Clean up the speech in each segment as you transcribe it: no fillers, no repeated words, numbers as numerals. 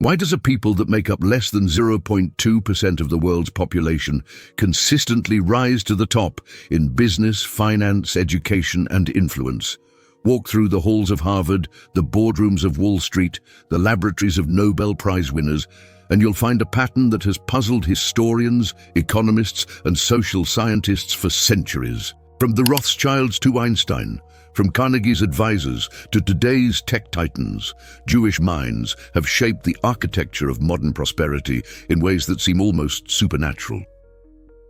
Why does a people that make up less than 0.2% of the world's population consistently rise to the top in business, finance, education, and influence? Walk through the halls of Harvard, the boardrooms of Wall Street, the laboratories of Nobel Prize winners, and you'll find a pattern that has puzzled historians, economists, and social scientists for centuries. From the Rothschilds to Einstein, from Carnegie's advisors to today's tech titans, Jewish minds have shaped the architecture of modern prosperity in ways that seem almost supernatural.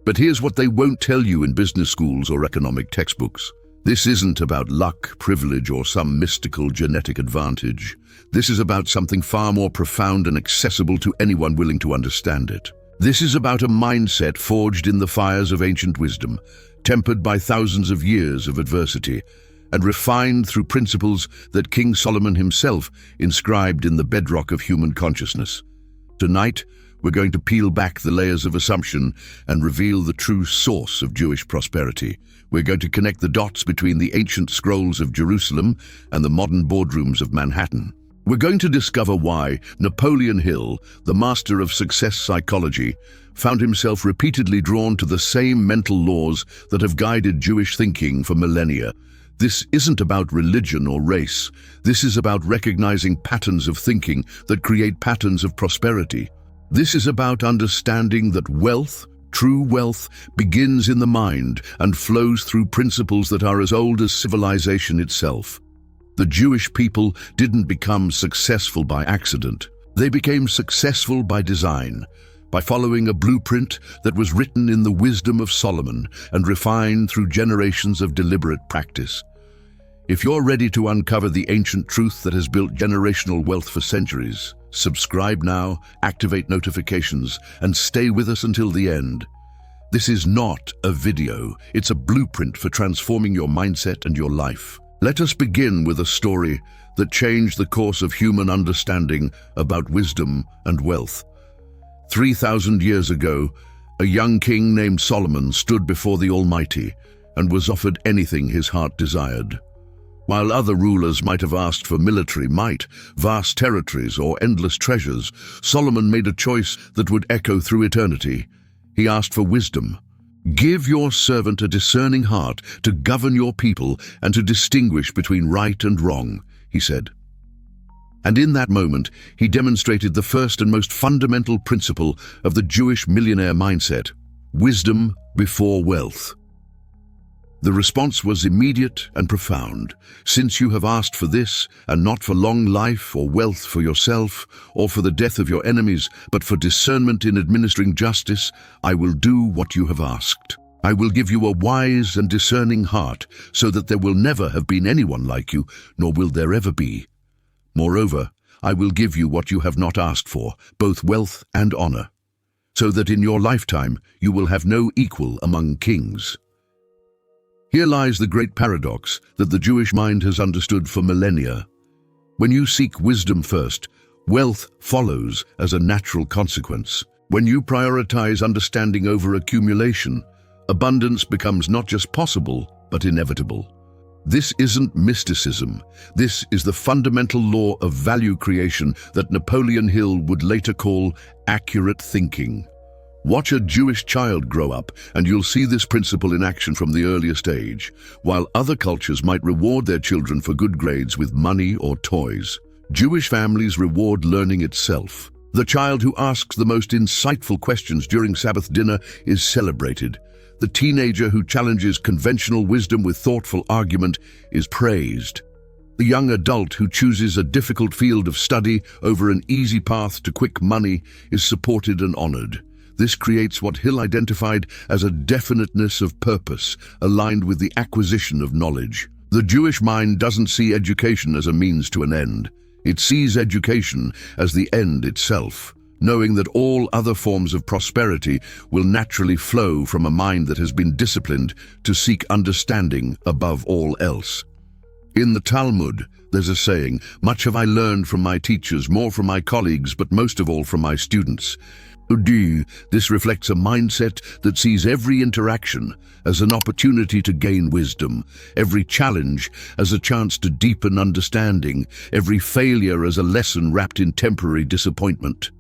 But here's what they won't tell you in business schools or economic textbooks. This isn't about luck, privilege, or some mystical genetic advantage. This is about something far more profound and accessible to anyone willing to understand it. This is about a mindset forged in the fires of ancient wisdom, tempered by thousands of years of adversity, and refined through principles that King Solomon himself inscribed in the bedrock of human consciousness. Tonight, we're going to peel back the layers of assumption and reveal the true source of Jewish prosperity. We're going to connect the dots between the ancient scrolls of Jerusalem and the modern boardrooms of Manhattan. We're going to discover why Napoleon Hill, the master of success psychology, found himself repeatedly drawn to the same mental laws that have guided Jewish thinking for millennia. This isn't about religion or race. This is about recognizing patterns of thinking that create patterns of prosperity. This is about understanding that wealth, true wealth, begins in the mind and flows through principles that are as old as civilization itself. The Jewish people didn't become successful by accident. They became successful by design, by following a blueprint that was written in the wisdom of Solomon and refined through generations of deliberate practice. If you're ready to uncover the ancient truth that has built generational wealth for centuries, subscribe now, activate notifications, and stay with us until the end. This is not a video, it's a blueprint for transforming your mindset and your life. Let us begin with a story that changed the course of human understanding about wisdom and wealth. 3,000 years ago, a young king named Solomon stood before the Almighty and was offered anything his heart desired. While other rulers might have asked for military might, vast territories, or endless treasures, Solomon made a choice that would echo through eternity. He asked for wisdom. "Give your servant a discerning heart to govern your people and to distinguish between right and wrong," he said. And in that moment, he demonstrated the first and most fundamental principle of the Jewish millionaire mindset: wisdom before wealth. The response was immediate and profound. "Since you have asked for this, and not for long life or wealth for yourself, or for the death of your enemies, but for discernment in administering justice, I will do what you have asked. I will give you a wise and discerning heart, so that there will never have been anyone like you, nor will there ever be. Moreover, I will give you what you have not asked for, both wealth and honor, so that in your lifetime you will have no equal among kings." Here lies the great paradox that the Jewish mind has understood for millennia. When you seek wisdom first, wealth follows as a natural consequence. When you prioritize understanding over accumulation, abundance becomes not just possible, but inevitable. This isn't mysticism. This is the fundamental law of value creation that Napoleon Hill would later call accurate thinking. Watch a Jewish child grow up, and you'll see this principle in action from the earliest age. While other cultures might reward their children for good grades with money or toys, Jewish families reward learning itself. The child who asks the most insightful questions during Sabbath dinner is celebrated. The teenager who challenges conventional wisdom with thoughtful argument is praised. The young adult who chooses a difficult field of study over an easy path to quick money is supported and honored. This creates what Hill identified as a definiteness of purpose, aligned with the acquisition of knowledge. The Jewish mind doesn't see education as a means to an end. It sees education as the end itself, knowing that all other forms of prosperity will naturally flow from a mind that has been disciplined to seek understanding above all else. In the Talmud, there's a saying, "Much have I learned from my teachers, more from my colleagues, but most of all from my students." D. This reflects a mindset that sees every interaction as an opportunity to gain wisdom, every challenge as a chance to deepen understanding, every failure as a lesson wrapped in temporary disappointment.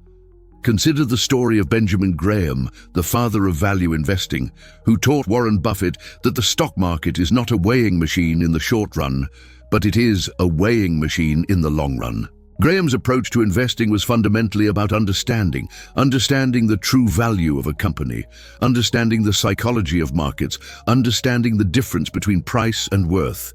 Consider the story of Benjamin Graham, the father of value investing, who taught Warren Buffett that the stock market is not a weighing machine in the short run, but it is a weighing machine in the long run. Graham's approach to investing was fundamentally about understanding the true value of a company, understanding the psychology of markets, understanding the difference between price and worth.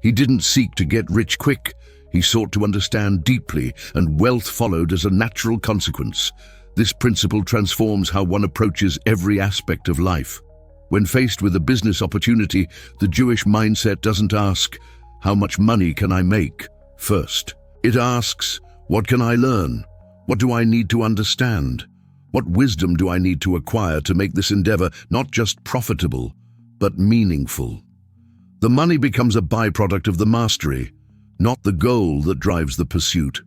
He didn't seek to get rich quick. He sought to understand deeply, and wealth followed as a natural consequence. This principle transforms how one approaches every aspect of life. When faced with a business opportunity, the Jewish mindset doesn't ask, "How much money can I make?" first. It asks, "What can I learn? What do I need to understand? What wisdom do I need to acquire to make this endeavor not just profitable, but meaningful?" The money becomes a byproduct of the mastery, not the goal that drives the pursuit.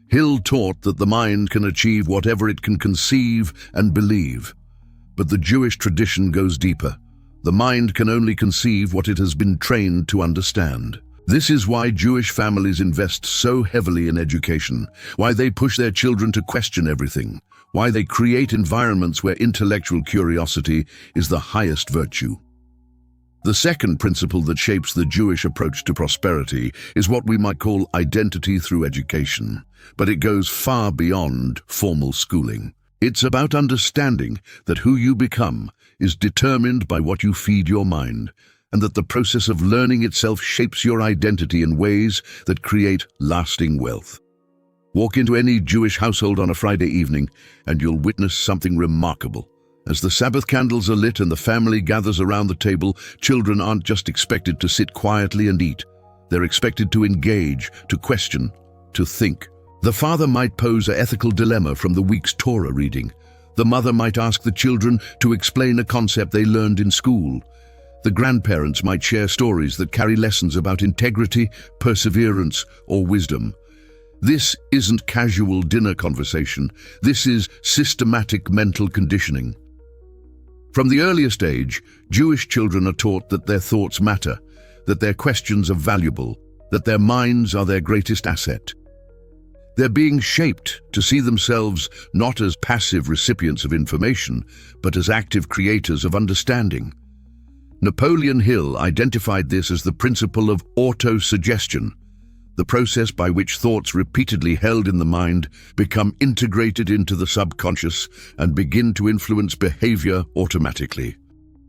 Hill taught that the mind can achieve whatever it can conceive and believe. But the Jewish tradition goes deeper. The mind can only conceive what it has been trained to understand. This is why Jewish families invest so heavily in education, why they push their children to question everything, why they create environments where intellectual curiosity is the highest virtue. The second principle that shapes the Jewish approach to prosperity is what we might call identity through education, but it goes far beyond formal schooling. It's about understanding that who you become is determined by what you feed your mind, and that the process of learning itself shapes your identity in ways that create lasting wealth. Walk into any Jewish household on a Friday evening, and you'll witness something remarkable. As the Sabbath candles are lit and the family gathers around the table, children aren't just expected to sit quietly and eat. They're expected to engage, to question, to think. The father might pose an ethical dilemma from the week's Torah reading. The mother might ask the children to explain a concept they learned in school. The grandparents might share stories that carry lessons about integrity, perseverance, or wisdom. This isn't casual dinner conversation. This is systematic mental conditioning. From the earliest age, Jewish children are taught that their thoughts matter, that their questions are valuable, that their minds are their greatest asset. They're being shaped to see themselves not as passive recipients of information, but as active creators of understanding. Napoleon Hill identified this as the principle of auto-suggestion, the process by which thoughts repeatedly held in the mind become integrated into the subconscious and begin to influence behavior automatically.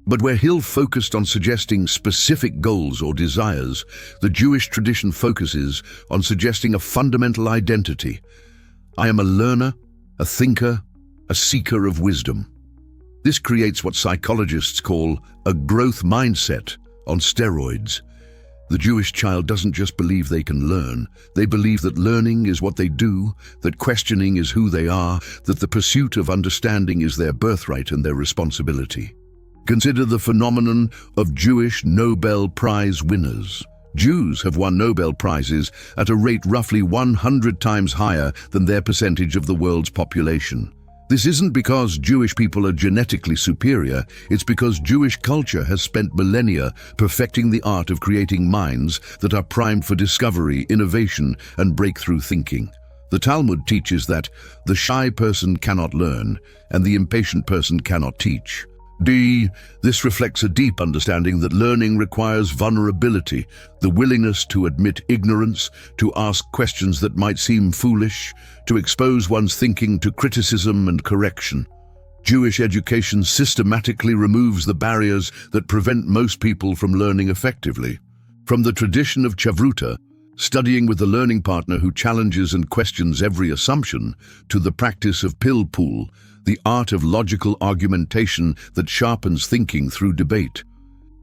But where Hill focused on suggesting specific goals or desires, the Jewish tradition focuses on suggesting a fundamental identity. I am a learner, a thinker, a seeker of wisdom. This creates what psychologists call a growth mindset on steroids. The Jewish child doesn't just believe they can learn, they believe that learning is what they do, that questioning is who they are, that the pursuit of understanding is their birthright and their responsibility. Consider the phenomenon of Jewish Nobel Prize winners. Jews have won Nobel Prizes at a rate roughly 100 times higher than their percentage of the world's population. This isn't because Jewish people are genetically superior, it's because Jewish culture has spent millennia perfecting the art of creating minds that are primed for discovery, innovation, and breakthrough thinking. The Talmud teaches that the shy person cannot learn, and the impatient person cannot teach. This reflects a deep understanding that learning requires vulnerability, the willingness to admit ignorance, to ask questions that might seem foolish, to expose one's thinking to criticism and correction. Jewish education systematically removes the barriers that prevent most people from learning effectively. From the tradition of Chavruta, studying with a learning partner who challenges and questions every assumption, to the practice of pilpul, the art of logical argumentation that sharpens thinking through debate.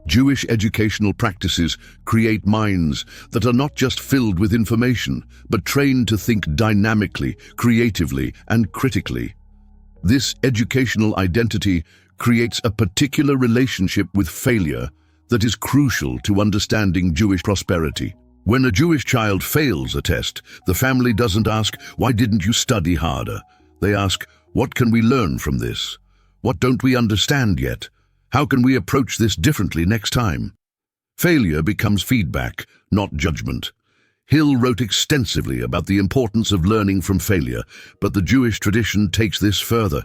Jewish educational practices create minds that are not just filled with information, but trained to think dynamically, creatively, and critically. This educational identity creates a particular relationship with failure that is crucial to understanding Jewish prosperity. When a Jewish child fails a test, the family doesn't ask, "Why didn't you study harder?" They ask, What can we learn from this? What don't we understand yet? How can we approach this differently next time? Failure becomes feedback, not judgment. Hill wrote extensively about the importance of learning from failure, but the Jewish tradition takes this further.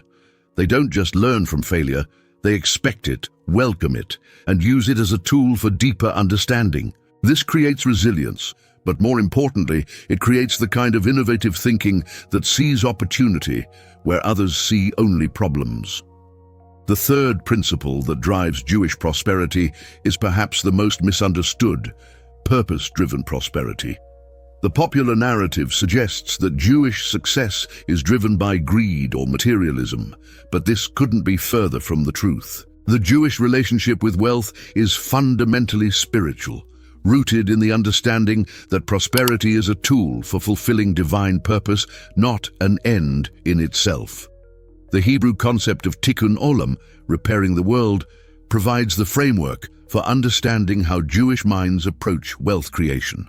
They don't just learn from failure, they expect it, welcome it, and use it as a tool for deeper understanding. This creates resilience, but more importantly, it creates the kind of innovative thinking that sees opportunity where others see only problems. The third principle that drives Jewish prosperity is perhaps the most misunderstood: purpose-driven prosperity. The popular narrative suggests that Jewish success is driven by greed or materialism, but this couldn't be further from the truth. The Jewish relationship with wealth is fundamentally spiritual, rooted in the understanding that prosperity is a tool for fulfilling divine purpose, not an end in itself. The Hebrew concept of tikkun olam, repairing the world, provides the framework for understanding how Jewish minds approach wealth creation.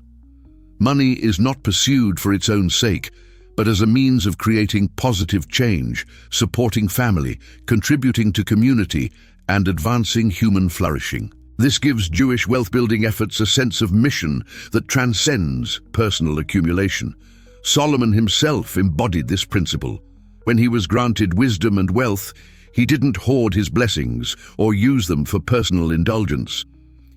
Money is not pursued for its own sake, but as a means of creating positive change, supporting family, contributing to community, and advancing human flourishing. This gives Jewish wealth-building efforts a sense of mission that transcends personal accumulation. Solomon himself embodied this principle. When he was granted wisdom and wealth, he didn't hoard his blessings or use them for personal indulgence.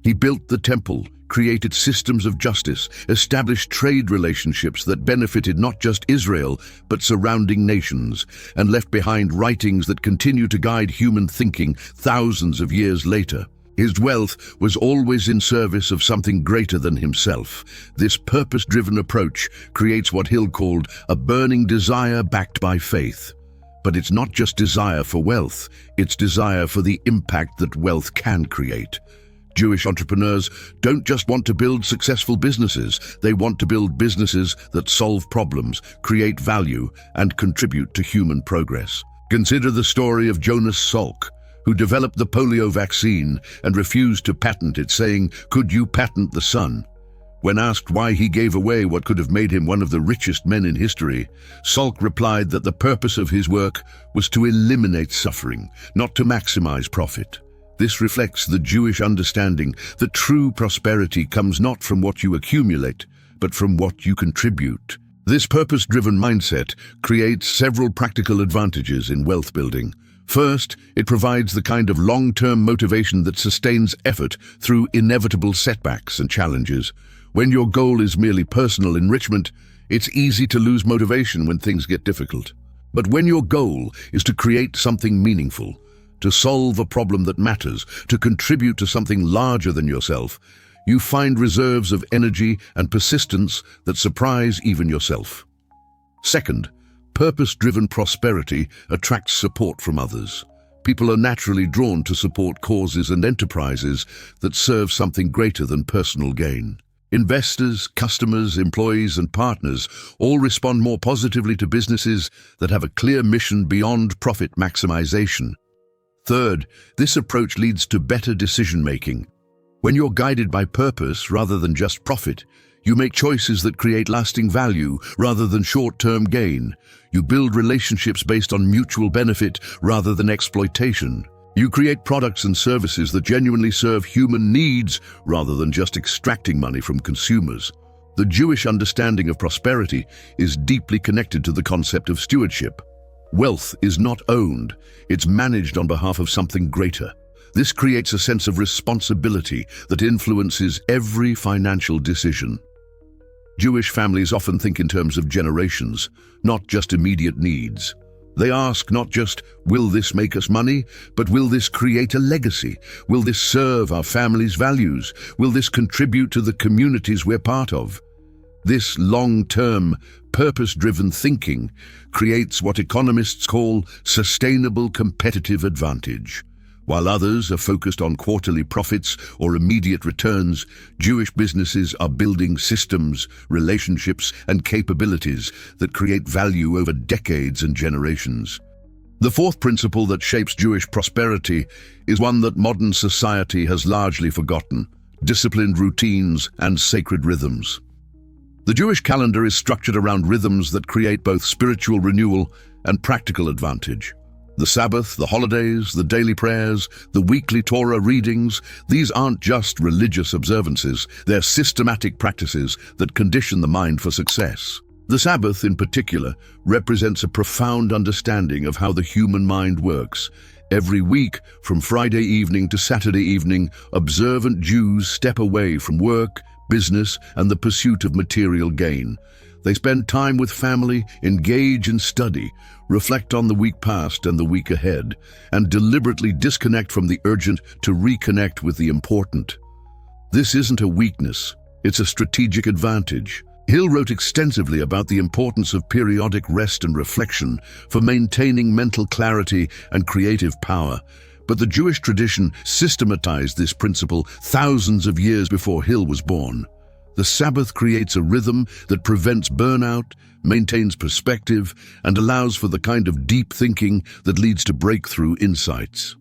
He built the temple, created systems of justice, established trade relationships that benefited not just Israel, but surrounding nations, and left behind writings that continue to guide human thinking thousands of years later. His wealth was always in service of something greater than himself. This purpose-driven approach creates what Hill called a burning desire backed by faith. But it's not just desire for wealth, it's desire for the impact that wealth can create. Jewish entrepreneurs don't just want to build successful businesses, they want to build businesses that solve problems, create value, and contribute to human progress. Consider the story of Jonas Salk, who developed the polio vaccine and refused to patent it, saying, "Could you patent the sun?" When asked why he gave away what could have made him one of the richest men in history, Salk replied that the purpose of his work was to eliminate suffering, not to maximize profit. This reflects the Jewish understanding that true prosperity comes not from what you accumulate, but from what you contribute. This purpose-driven mindset creates several practical advantages in wealth building. First, it provides the kind of long-term motivation that sustains effort through inevitable setbacks and challenges. When your goal is merely personal enrichment, it's easy to lose motivation when things get difficult. But when your goal is to create something meaningful, to solve a problem that matters, to contribute to something larger than yourself, you find reserves of energy and persistence that surprise even yourself. Second, purpose-driven prosperity attracts support from others. People are naturally drawn to support causes and enterprises that serve something greater than personal gain. Investors, customers, employees, and partners all respond more positively to businesses that have a clear mission beyond profit maximization. Third, this approach leads to better decision-making. When you're guided by purpose rather than just profit, you make choices that create lasting value rather than short-term gain. You build relationships based on mutual benefit rather than exploitation. You create products and services that genuinely serve human needs rather than just extracting money from consumers. The Jewish understanding of prosperity is deeply connected to the concept of stewardship. Wealth is not owned, it's managed on behalf of something greater. This creates a sense of responsibility that influences every financial decision. Jewish families often think in terms of generations, not just immediate needs. They ask not just, will this make us money, but will this create a legacy? Will this serve our family's values? Will this contribute to the communities we're part of? This long-term, purpose-driven thinking creates what economists call sustainable competitive advantage. While others are focused on quarterly profits or immediate returns, Jewish businesses are building systems, relationships, and capabilities that create value over decades and generations. The fourth principle that shapes Jewish prosperity is one that modern society has largely forgotten: disciplined routines and sacred rhythms. The Jewish calendar is structured around rhythms that create both spiritual renewal and practical advantage. The Sabbath, the holidays, the daily prayers, the weekly Torah readings, these aren't just religious observances, they're systematic practices that condition the mind for success. The Sabbath, in particular, represents a profound understanding of how the human mind works. Every week, from Friday evening to Saturday evening, observant Jews step away from work, business, and the pursuit of material gain. They spend time with family, engage in study, reflect on the week past and the week ahead, and deliberately disconnect from the urgent to reconnect with the important. This isn't a weakness, it's a strategic advantage. Hill wrote extensively about the importance of periodic rest and reflection for maintaining mental clarity and creative power. But the Jewish tradition systematized this principle thousands of years before Hill was born. The Sabbath creates a rhythm that prevents burnout, maintains perspective, and allows for the kind of deep thinking that leads to breakthrough insights.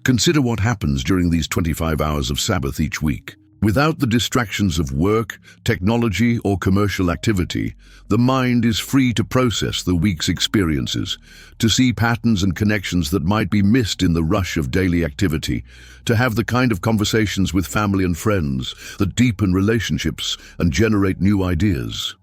Consider what happens during these 25 hours of Sabbath each week. Without the distractions of work, technology, or commercial activity, the mind is free to process the week's experiences, to see patterns and connections that might be missed in the rush of daily activity, to have the kind of conversations with family and friends that deepen relationships and generate new ideas.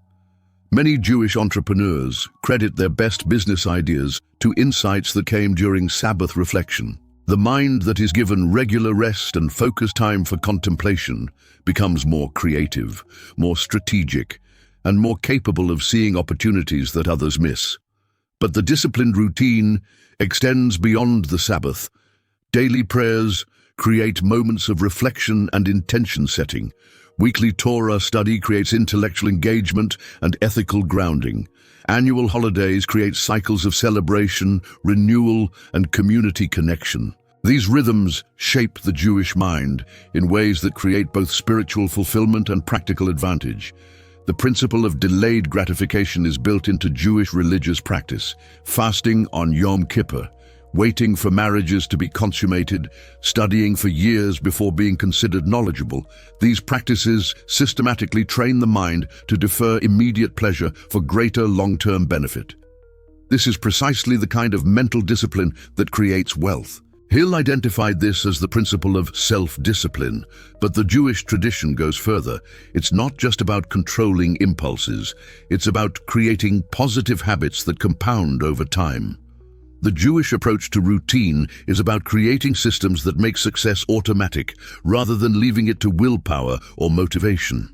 Many Jewish entrepreneurs credit their best business ideas to insights that came during Sabbath reflection. The mind that is given regular rest and focused time for contemplation becomes more creative, more strategic, and more capable of seeing opportunities that others miss. But the disciplined routine extends beyond the Sabbath. Daily prayers create moments of reflection and intention setting. Weekly Torah study creates intellectual engagement and ethical grounding. Annual holidays create cycles of celebration, renewal, and community connection. These rhythms shape the Jewish mind in ways that create both spiritual fulfillment and practical advantage. The principle of delayed gratification is built into Jewish religious practice. Fasting on Yom Kippur, waiting for marriages to be consummated, studying for years before being considered knowledgeable. These practices systematically train the mind to defer immediate pleasure for greater long-term benefit. This is precisely the kind of mental discipline that creates wealth. Hill identified this as the principle of self-discipline, but the Jewish tradition goes further. It's not just about controlling impulses, it's about creating positive habits that compound over time. The Jewish approach to routine is about creating systems that make success automatic, rather than leaving it to willpower or motivation.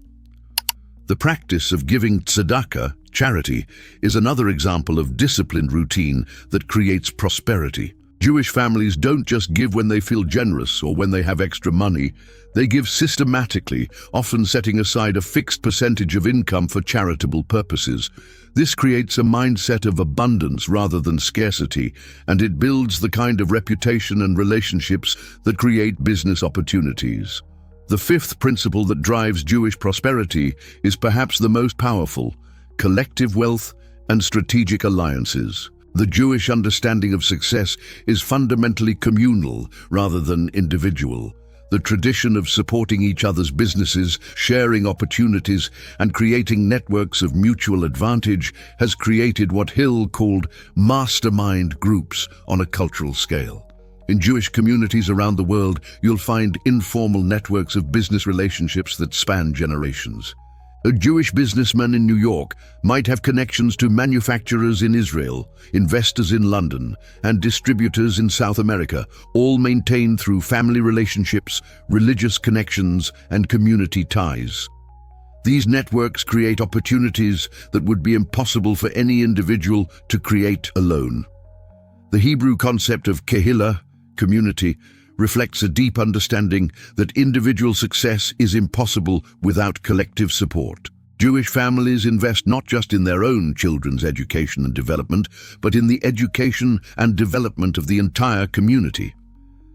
The practice of giving tzedakah, charity, is another example of disciplined routine that creates prosperity. Jewish families don't just give when they feel generous or when they have extra money. They give systematically, often setting aside a fixed percentage of income for charitable purposes. This creates a mindset of abundance rather than scarcity, and it builds the kind of reputation and relationships that create business opportunities. The fifth principle that drives Jewish prosperity is perhaps the most powerful: collective wealth and strategic alliances. The Jewish understanding of success is fundamentally communal rather than individual. The tradition of supporting each other's businesses, sharing opportunities, and creating networks of mutual advantage has created what Hill called mastermind groups on a cultural scale. In Jewish communities around the world, you'll find informal networks of business relationships that span generations. A Jewish businessman in New York might have connections to manufacturers in Israel, investors in London, and distributors in South America, all maintained through family relationships, religious connections, and community ties. These networks create opportunities that would be impossible for any individual to create alone. The Hebrew concept of kehillah, community, reflects a deep understanding that individual success is impossible without collective support. Jewish families invest not just in their own children's education and development, but in the education and development of the entire community.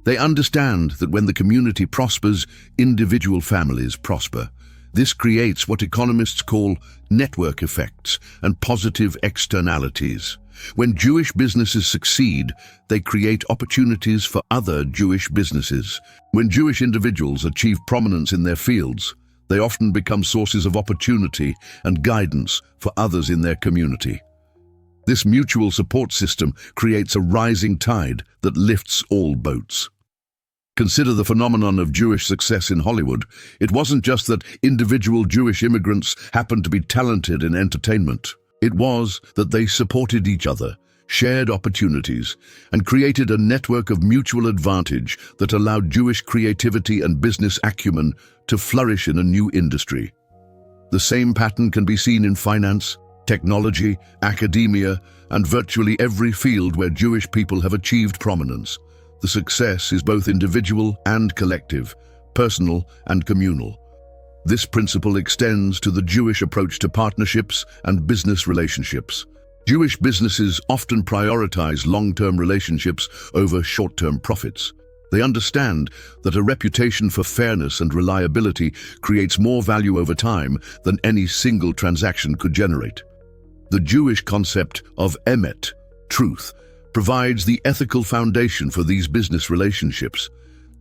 They understand that when the community prospers, individual families prosper. This creates what economists call network effects and positive externalities. When Jewish businesses succeed, they create opportunities for other Jewish businesses. When Jewish individuals achieve prominence in their fields, they often become sources of opportunity and guidance for others in their community. This mutual support system creates a rising tide that lifts all boats. Consider the phenomenon of Jewish success in Hollywood. It wasn't just that individual Jewish immigrants happened to be talented in entertainment. It was that they supported each other, shared opportunities, and created a network of mutual advantage that allowed Jewish creativity and business acumen to flourish in a new industry. The same pattern can be seen in finance, technology, academia, and virtually every field where Jewish people have achieved prominence. The success is both individual and collective, personal and communal. This principle extends to the Jewish approach to partnerships and business relationships. Jewish businesses often prioritize long-term relationships over short-term profits. They understand that a reputation for fairness and reliability creates more value over time than any single transaction could generate. The Jewish concept of emet, truth, provides the ethical foundation for these business relationships.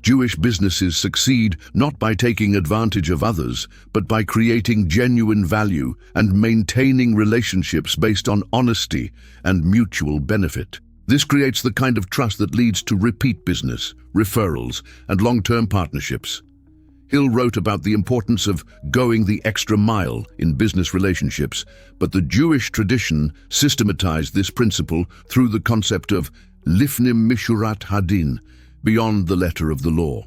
Jewish businesses succeed not by taking advantage of others, but by creating genuine value and maintaining relationships based on honesty and mutual benefit. This creates the kind of trust that leads to repeat business, referrals, and long-term partnerships. Hill wrote about the importance of going the extra mile in business relationships, but the Jewish tradition systematized this principle through the concept of lifnim mishurat hadin, beyond the letter of the law.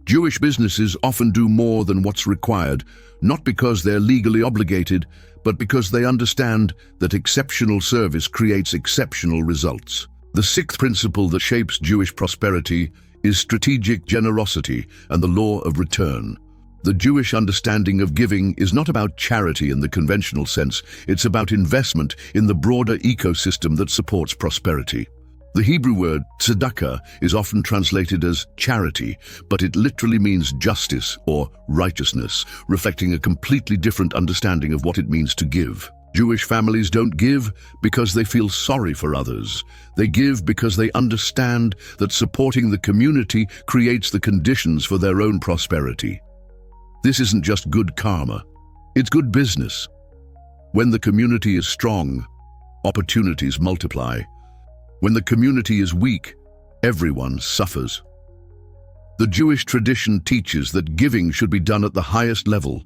Jewish businesses often do more than what's required, not because they're legally obligated, but because they understand that exceptional service creates exceptional results. The sixth principle that shapes Jewish prosperity is strategic generosity and the law of return. The Jewish understanding of giving is not about charity in the conventional sense, it's about investment in the broader ecosystem that supports prosperity. The Hebrew word tzedakah is often translated as charity, but it literally means justice or righteousness, reflecting a completely different understanding of what it means to give. Jewish families don't give because they feel sorry for others. They give because they understand that supporting the community creates the conditions for their own prosperity. This isn't just good karma, it's good business. When the community is strong, opportunities multiply. When the community is weak, everyone suffers. The Jewish tradition teaches that giving should be done at the highest level,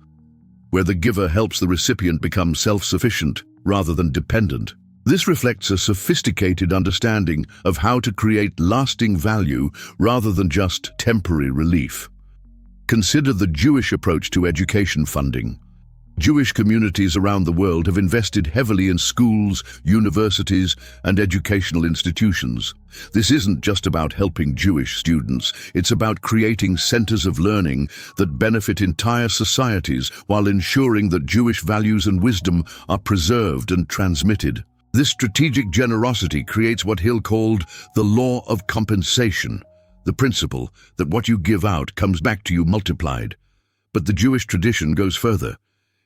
where the giver helps the recipient become self-sufficient rather than dependent. This reflects a sophisticated understanding of how to create lasting value rather than just temporary relief. Consider the Jewish approach to education funding. Jewish communities around the world have invested heavily in schools, universities, and educational institutions. This isn't just about helping Jewish students, it's about creating centers of learning that benefit entire societies while ensuring that Jewish values and wisdom are preserved and transmitted. This strategic generosity creates what Hill called the law of compensation, the principle that what you give out comes back to you multiplied. But the Jewish tradition goes further.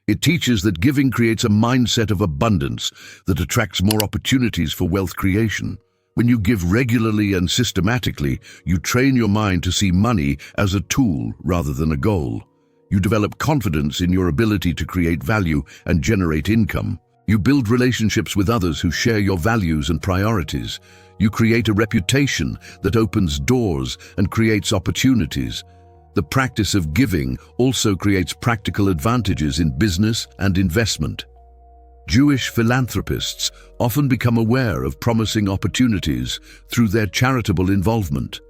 It teaches that giving creates a mindset of abundance that attracts more opportunities for wealth creation. When you give regularly and systematically, you train your mind to see money as a tool rather than a goal. You develop confidence in your ability to create value and generate income. You build relationships with others who share your values and priorities. You create a reputation that opens doors and creates opportunities. The practice of giving also creates practical advantages in business and investment. Jewish philanthropists often become aware of promising opportunities through their charitable involvement.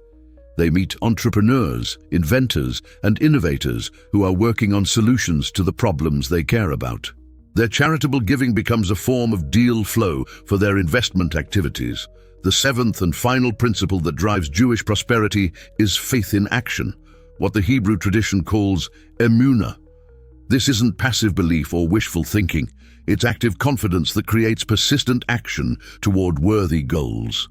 They meet entrepreneurs, inventors, and innovators who are working on solutions to the problems they care about. Their charitable giving becomes a form of deal flow for their investment activities. The seventh and final principle that drives Jewish prosperity is faith in action, what the Hebrew tradition calls emunah. This isn't passive belief or wishful thinking. It's active confidence that creates persistent action toward worthy goals.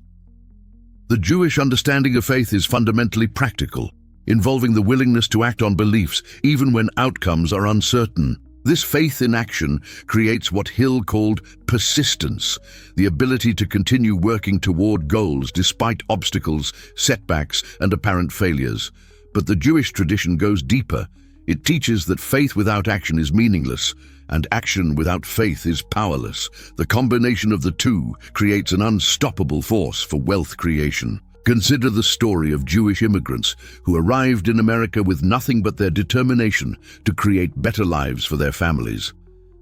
The Jewish understanding of faith is fundamentally practical, involving the willingness to act on beliefs even when outcomes are uncertain. This faith in action creates what Hill called persistence, the ability to continue working toward goals despite obstacles, setbacks, and apparent failures. But the Jewish tradition goes deeper. It teaches that faith without action is meaningless, and action without faith is powerless. The combination of the two creates an unstoppable force for wealth creation. Consider the story of Jewish immigrants who arrived in America with nothing but their determination to create better lives for their families.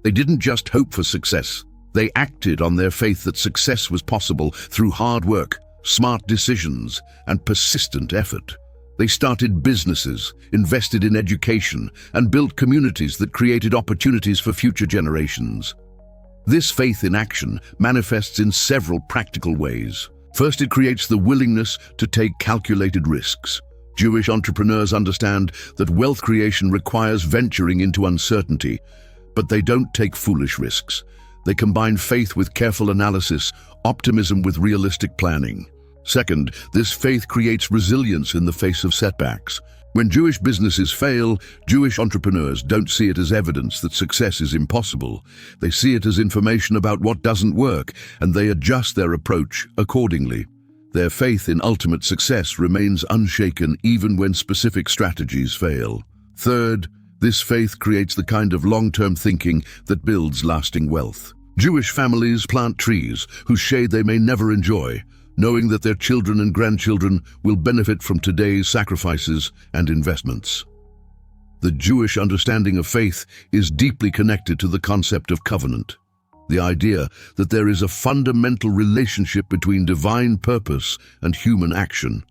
They didn't just hope for success. They acted on their faith that success was possible through hard work, smart decisions, and persistent effort. They started businesses, invested in education, and built communities that created opportunities for future generations. This faith in action manifests in several practical ways. First, it creates the willingness to take calculated risks. Jewish entrepreneurs understand that wealth creation requires venturing into uncertainty, but they don't take foolish risks. They combine faith with careful analysis, optimism with realistic planning. Second, this faith creates resilience in the face of setbacks. When Jewish businesses fail, Jewish entrepreneurs don't see it as evidence that success is impossible. They see it as information about what doesn't work, and they adjust their approach accordingly. Their faith in ultimate success remains unshaken even when specific strategies fail. Third, this faith creates the kind of long-term thinking that builds lasting wealth. Jewish families plant trees whose shade they may never enjoy, knowing that their children and grandchildren will benefit from today's sacrifices and investments. The Jewish understanding of faith is deeply connected to the concept of covenant, the idea that there is a fundamental relationship between divine purpose and human action.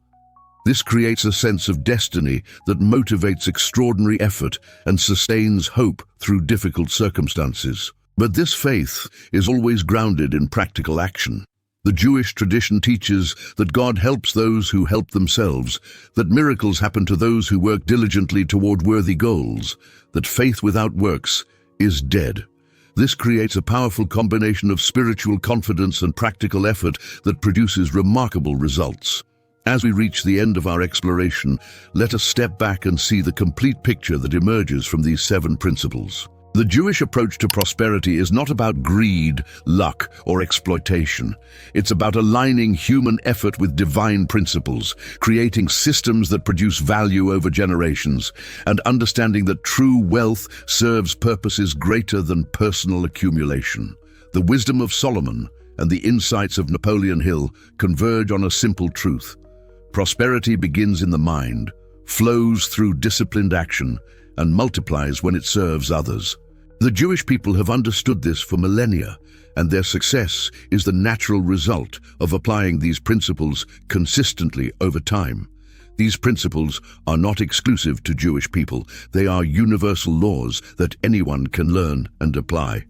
This creates a sense of destiny that motivates extraordinary effort and sustains hope through difficult circumstances. But this faith is always grounded in practical action. The Jewish tradition teaches that God helps those who help themselves, that miracles happen to those who work diligently toward worthy goals, that faith without works is dead. This creates a powerful combination of spiritual confidence and practical effort that produces remarkable results. As we reach the end of our exploration, let us step back and see the complete picture that emerges from these 7 principles. The Jewish approach to prosperity is not about greed, luck, or exploitation. It's about aligning human effort with divine principles, creating systems that produce value over generations, and understanding that true wealth serves purposes greater than personal accumulation. The wisdom of Solomon and the insights of Napoleon Hill converge on a simple truth. Prosperity begins in the mind, flows through disciplined action, and multiplies when it serves others. The Jewish people have understood this for millennia, and their success is the natural result of applying these principles consistently over time. These principles are not exclusive to Jewish people. They are universal laws that anyone can learn and apply.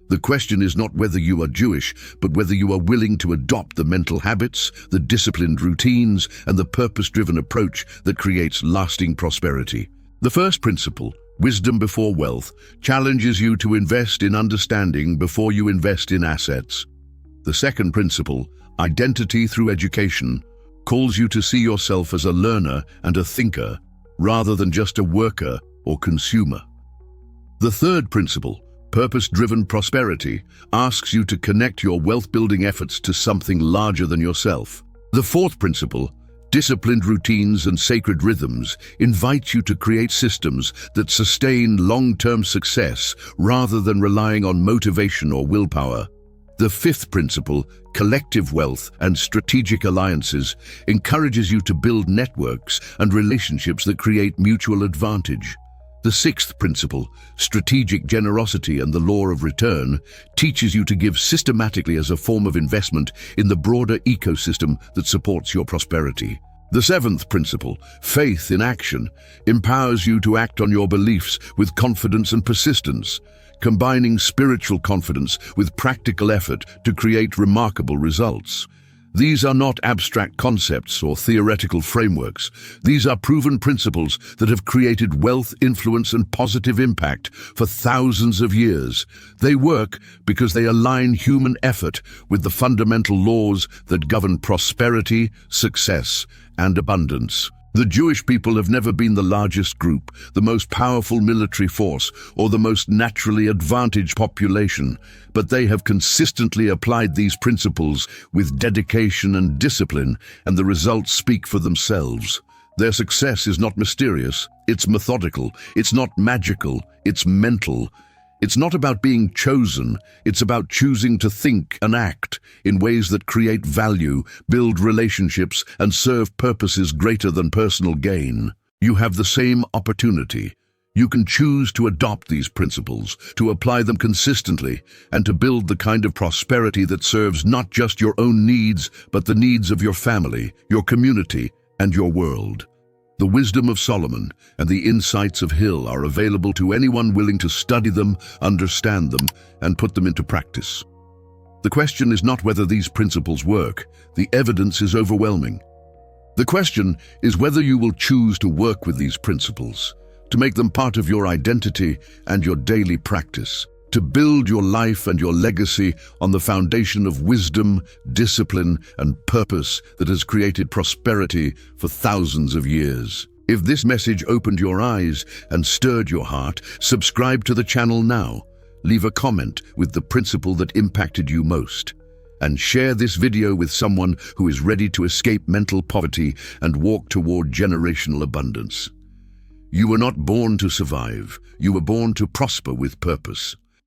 The question is not whether you are Jewish, but whether you are willing to adopt the mental habits, the disciplined routines, and the purpose-driven approach that creates lasting prosperity. The first principle, wisdom before wealth, challenges you to invest in understanding before you invest in assets. The second principle, identity through education, calls you to see yourself as a learner and a thinker, rather than just a worker or consumer. The third principle, purpose-driven prosperity, asks you to connect your wealth-building efforts to something larger than yourself. The fourth principle, disciplined routines and sacred rhythms, invite you to create systems that sustain long-term success rather than relying on motivation or willpower. The fifth principle, collective wealth and strategic alliances, encourages you to build networks and relationships that create mutual advantage. The sixth principle, strategic generosity and the law of return, teaches you to give systematically as a form of investment in the broader ecosystem that supports your prosperity. The seventh principle, faith in action, empowers you to act on your beliefs with confidence and persistence, combining spiritual confidence with practical effort to create remarkable results. These are not abstract concepts or theoretical frameworks. These are proven principles that have created wealth, influence, and positive impact for thousands of years. They work because they align human effort with the fundamental laws that govern prosperity, success, and abundance. The Jewish people have never been the largest group, the most powerful military force, or the most naturally advantaged population, but they have consistently applied these principles with dedication and discipline, and the results speak for themselves. Their success is not mysterious, it's methodical, it's not magical, it's mental. It's not about being chosen, it's about choosing to think and act in ways that create value, build relationships, and serve purposes greater than personal gain. You have the same opportunity. You can choose to adopt these principles, to apply them consistently, and to build the kind of prosperity that serves not just your own needs, but the needs of your family, your community, and your world. The wisdom of Solomon and the insights of Hill are available to anyone willing to study them, understand them, and put them into practice. The question is not whether these principles work. The evidence is overwhelming. The question is whether you will choose to work with these principles, to make them part of your identity and your daily practice, to build your life and your legacy on the foundation of wisdom, discipline, and purpose that has created prosperity for thousands of years. If this message opened your eyes and stirred your heart, subscribe to the channel now. Leave a comment with the principle that impacted you most. And share this video with someone who is ready to escape mental poverty and walk toward generational abundance. You were not born to survive. You were born to prosper with purpose.